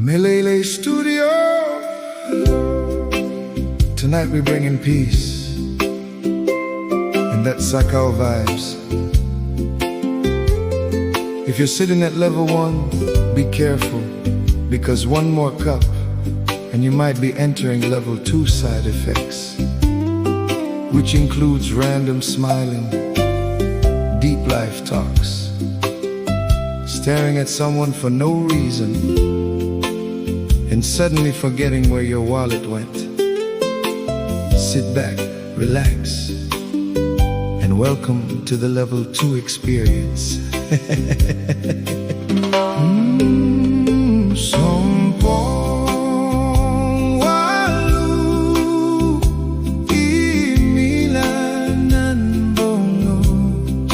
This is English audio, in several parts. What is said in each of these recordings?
Meleilei Studio. Tonight we bring in peace and that Sakao vibes. If you're sitting at level 1, be careful, because one more cup and you might be entering level 2 side effects, which includes random smiling, deep life talks, staring at someone for no reason, and suddenly forgetting where your wallet went. Sit back, relax, and welcome to the level 2 experience. Sounpong Walu, imilanan bongos,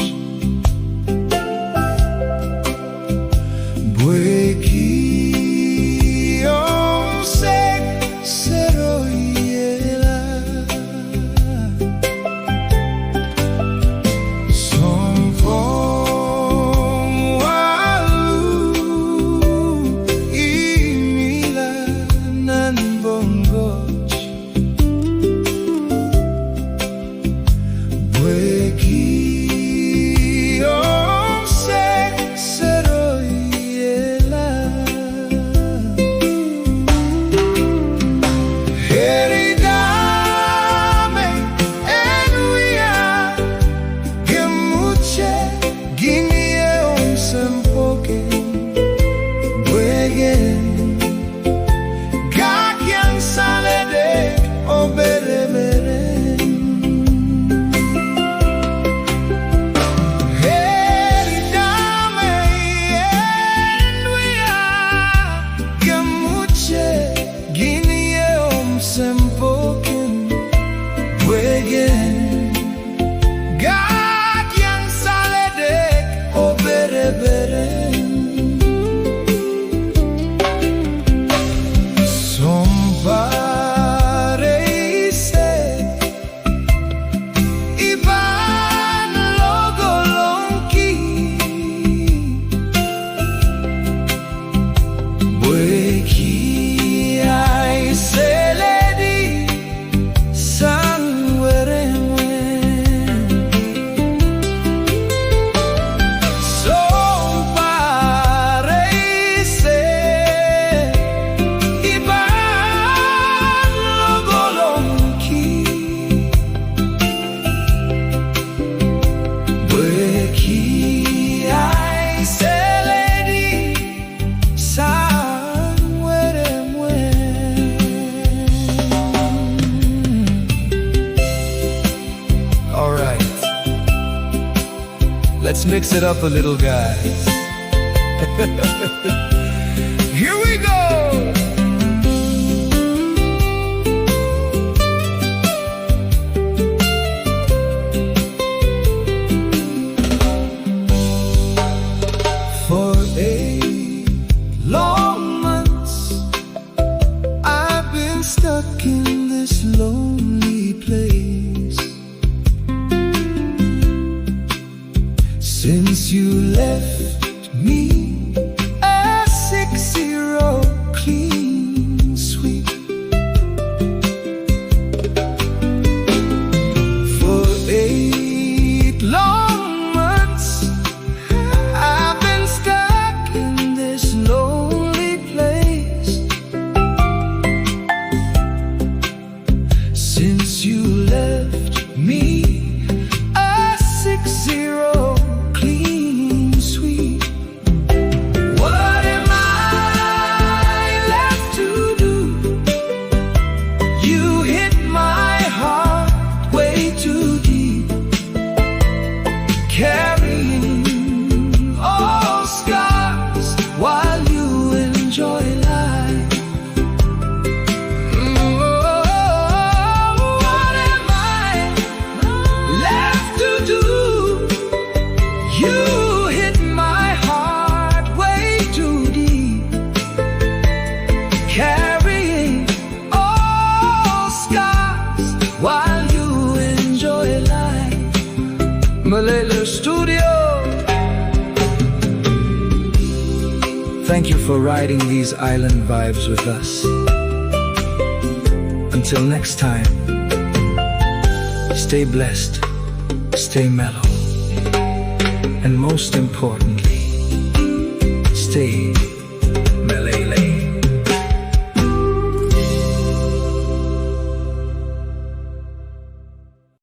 bueki sek seroyela. Sounpong Walu, imilanan bongos, bueki sek seroyela. Heridame enuia gemuche ginie sempoke bwegen gakyan salede obereberen. Heridame enuia gemuche ginie sempoken bwegen gakyan salede obereberen. Sompare ise iban logolonki bweki ai seledi sanweremwe. Sompare ise iban logolonki bweki ai seledi sanweremwe. All right, let's mix it up a little, guys. Here we go. For 8 long months I've been stuck in this lonely place. Since you left me a 6-0 Thank you for riding these island vibes with us. Until next time, stay blessed, stay mellow, and most importantly, stay